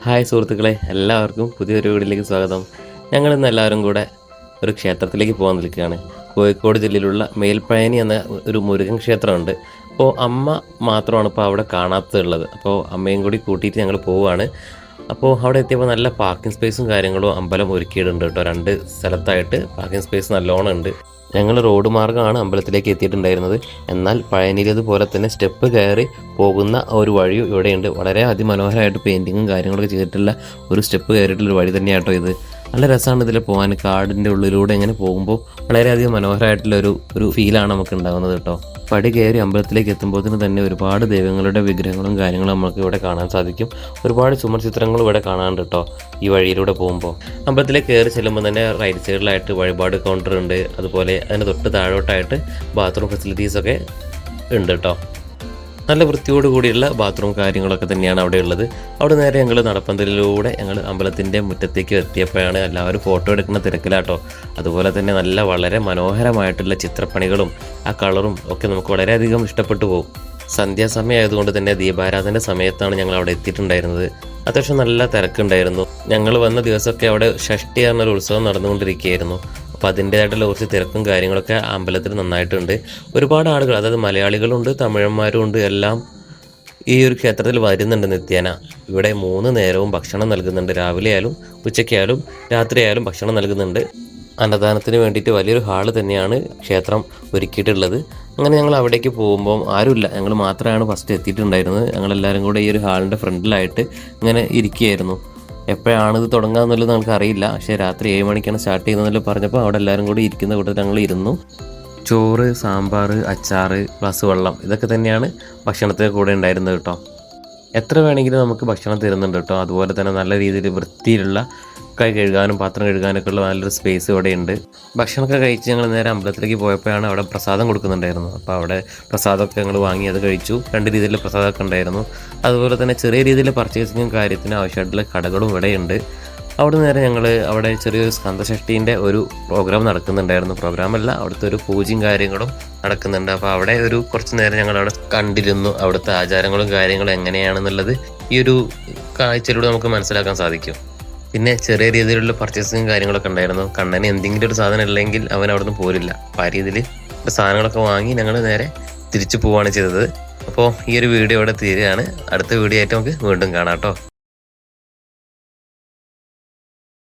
Hi സുഹൃത്തുക്കളെ, എല്ലാവർക്കും പുതിയൊരു വീഡിയോയിലേക്ക് സ്വാഗതം. ഞങ്ങളിന്ന് എല്ലാവരും കൂടെ ഒരു ക്ഷേത്രത്തിലേക്ക് പോകാൻ നിൽക്കുകയാണ്. കോഴിക്കോട് ജില്ലയിലുള്ള മേൽപ്പഴനി എന്ന ഒരു മുരുകൻ ക്ഷേത്രമുണ്ട്. അപ്പോൾ അമ്മ മാത്രമാണ് ഇപ്പോൾ അവിടെ കാണാത്തതുള്ളത്. അപ്പോൾ അമ്മയും കൂടി കൂട്ടിയിട്ട് ഞങ്ങൾ പോവുകയാണ്. അപ്പോൾ അവിടെ എത്തിയപ്പോൾ നല്ല പാർക്കിംഗ് സ്പേസും കാര്യങ്ങളും അമ്പലം ഒരുക്കിയിട്ടുണ്ട് കേട്ടോ. 2 സ്ഥലത്തായിട്ട് പാർക്കിംഗ് സ്പേസ് നല്ലോണം ഉണ്ട്. ഞങ്ങൾ റോഡ് മാർഗ്ഗമാണ് അമ്പലത്തിലേക്ക് എത്തിയിട്ടുണ്ടായിരുന്നത്. എന്നാൽ പഴനിയിലേതുപോലെ തന്നെ സ്റ്റെപ്പ് കയറി പോകുന്ന ഒരു വഴിയും ഇവിടെയുണ്ട്. വളരെ അതിമനോഹരമായിട്ട് പെയിൻറ്റിങ്ങും കാര്യങ്ങളൊക്കെ ചെയ്തിട്ടുള്ള ഒരു സ്റ്റെപ്പ് കയറിയിട്ടുള്ളൊരു വഴി തന്നെയാട്ടോ ഇത്. നല്ല രസമാണ് ഇതിൽ പോകാൻ. കാടിൻ്റെ ഉള്ളിലൂടെ ഇങ്ങനെ പോകുമ്പോൾ വളരെയധികം മനോഹരമായിട്ടുള്ള ഒരു ഫീലാണ് നമുക്ക് ഉണ്ടാകുന്നത് കേട്ടോ. പടി കയറി അമ്പലത്തിലേക്ക് എത്തുമ്പോഴത്തേന് തന്നെ ഒരുപാട് ദൈവങ്ങളുടെ വിഗ്രഹങ്ങളും കാര്യങ്ങളും നമുക്ക് ഇവിടെ കാണാൻ സാധിക്കും. ഒരുപാട് ചുമർ ചിത്രങ്ങളും ഇവിടെ കാണാനുണ്ട് കേട്ടോ ഈ വഴിയിലൂടെ പോകുമ്പോൾ. അമ്പലത്തിലേക്ക് കയറി ചെല്ലുമ്പോൾ തന്നെ റൈറ്റ് സൈഡിലായിട്ട് വഴിപാട് കൗണ്ടർ ഉണ്ട്. അതുപോലെ അതിന് തൊട്ട് താഴോട്ടായിട്ട് ബാത്റൂം ഫെസിലിറ്റീസൊക്കെ ഉണ്ട് കേട്ടോ. നല്ല വൃത്തിയോട് കൂടിയുള്ള ബാത്റൂം കാര്യങ്ങളൊക്കെ തന്നെയാണ് അവിടെ ഉള്ളത്. അവിടെ നേരെ ഞങ്ങൾ നടപ്പന്തലിലൂടെ ഞങ്ങൾ അമ്പലത്തിൻ്റെ മുറ്റത്തേക്ക് എത്തിയപ്പോഴാണ് എല്ലാവരും ഫോട്ടോ എടുക്കുന്ന തിരക്കിലാട്ടോ. അതുപോലെ തന്നെ വളരെ മനോഹരമായിട്ടുള്ള ചിത്രപ്പണികളും ആ കളറും ഒക്കെ നമുക്ക് വളരെയധികം ഇഷ്ടപ്പെട്ടു പോകും. സന്ധ്യാസമയം ആയതുകൊണ്ട് തന്നെ ദീപാരാധന സമയത്താണ് ഞങ്ങൾ അവിടെ എത്തിയിട്ടുണ്ടായിരുന്നത്. അത്യാവശ്യം നല്ല തിരക്കുണ്ടായിരുന്നു. ഞങ്ങൾ വന്ന ദിവസമൊക്കെ അവിടെ ഷഷ്ടി എന്നൊരു ഉത്സവം നടന്നുകൊണ്ടിരിക്കുകയായിരുന്നു. അപ്പോൾ അതിൻ്റേതായിട്ടുള്ള കുറച്ച് തിരക്കും കാര്യങ്ങളൊക്കെ അമ്പലത്തിൽ നന്നായിട്ടുണ്ട്. ഒരുപാട് ആളുകൾ, അതായത് മലയാളികളുണ്ട്, തമിഴന്മാരും ഉണ്ട്, എല്ലാം ഈ ഒരു ക്ഷേത്രത്തിൽ വരുന്നുണ്ട് നിത്യേന. ഇവിടെ 3 നേരവും ഭക്ഷണം നൽകുന്നുണ്ട്. രാവിലെ ആയാലും ഉച്ചയ്ക്കായാലും രാത്രിയായാലും ഭക്ഷണം നൽകുന്നുണ്ട്. അന്നദാനത്തിന് വേണ്ടിയിട്ട് വലിയൊരു ഹാള് തന്നെയാണ് ക്ഷേത്രം ഒരുക്കിയിട്ടുള്ളത്. അങ്ങനെ ഞങ്ങൾ അവിടേക്ക് പോകുമ്പോൾ ആരുമില്ല, ഞങ്ങൾ മാത്രമാണ് ഫസ്റ്റ് എത്തിയിട്ടുണ്ടായിരുന്നത്. ഞങ്ങളെല്ലാവരും കൂടെ ഈ ഒരു ഹാളിൻ്റെ ഫ്രണ്ടിലായിട്ട് ഇങ്ങനെ ഇരിക്കുകയായിരുന്നു. എപ്പോഴാണ് ഇത് തുടങ്ങുക എന്നുള്ളത് നമുക്ക് അറിയില്ല. പക്ഷേ രാത്രി 7 മണിക്കാണ് സ്റ്റാർട്ട് ചെയ്യുന്നതെന്നല്ലോ പറഞ്ഞപ്പോൾ അവിടെ എല്ലാവരും കൂടി ഇരിക്കുന്ന കൂട്ടത്തിൽ ഞങ്ങൾ ഇരുന്നു. ചോറ്, സാമ്പാർ, അച്ചാറ്, ഗ്ലാസ് വെള്ളം, ഇതൊക്കെ തന്നെയാണ് ഭക്ഷണത്തിന് കൂടെ ഉണ്ടായിരുന്നത് കേട്ടോ. എത്ര വേണമെങ്കിലും നമുക്ക് ഭക്ഷണം തരുന്നുണ്ട് കേട്ടോ. അതുപോലെ തന്നെ നല്ല രീതിയിൽ വൃത്തിയിലുള്ള കൈ കഴുകാനും പാത്രം കഴുകാനൊക്കെ ഉള്ള നല്ലൊരു സ്പേസ് ഇവിടെ ഉണ്ട്. ഭക്ഷണമൊക്കെ കഴിച്ച് ഞങ്ങൾ നേരെ അമ്പലത്തിലേക്ക് പോയപ്പോഴാണ് അവിടെ പ്രസാദം കൊടുക്കുന്നുണ്ടായിരുന്നു. അപ്പോൾ അവിടെ പ്രസാദമൊക്കെ ഞങ്ങൾ വാങ്ങി അത് കഴിച്ചു. 2 രീതിയിലുള്ള പ്രസാദമൊക്കെ ഉണ്ടായിരുന്നു. അതുപോലെ തന്നെ ചെറിയ രീതിയിൽ പർച്ചേസിങ്ങും കാര്യത്തിന് ആവശ്യമായിട്ടുള്ള കടകളും ഇവിടെയുണ്ട്. അവിടെ നേരെ ഞങ്ങൾ അവിടെ ചെറിയൊരു സ്കന്ദഷഷ്ഠീൻ്റെ ഒരു പ്രോഗ്രാം നടക്കുന്നുണ്ടായിരുന്നു. പ്രോഗ്രാമല്ല, അവിടുത്തെ ഒരു പൂജയും കാര്യങ്ങളും നടക്കുന്നുണ്ട്. അപ്പോൾ അവിടെ കുറച്ച് നേരം ഞങ്ങൾ അവിടെ കണ്ടിരുന്നു. അവിടുത്തെ ആചാരങ്ങളും കാര്യങ്ങളും എങ്ങനെയാണെന്നുള്ളത് ഈ ഒരു കാഴ്ചയിലൂടെ നമുക്ക് മനസ്സിലാക്കാൻ സാധിക്കും. പിന്നെ ചെറിയ രീതിയിലുള്ള പർച്ചേസിങ്ങും കാര്യങ്ങളൊക്കെ ഉണ്ടായിരുന്നു. കണ്ണന് എന്തെങ്കിലും ഒരു സാധനം ഇല്ലെങ്കിൽ അവൻ അവിടെ നിന്ന് പോരില്ല. അപ്പോൾ ആ രീതിയിൽ സാധനങ്ങളൊക്കെ വാങ്ങി ഞങ്ങൾ നേരെ തിരിച്ചു പോവുകയാണ് ചെയ്തത്. അപ്പോൾ ഈ ഒരു വീഡിയോ ഇവിടെ തീരുകയാണ്. അടുത്ത വീഡിയോ ആയിട്ട് നമുക്ക് വീണ്ടും കാണാം കേട്ടോ.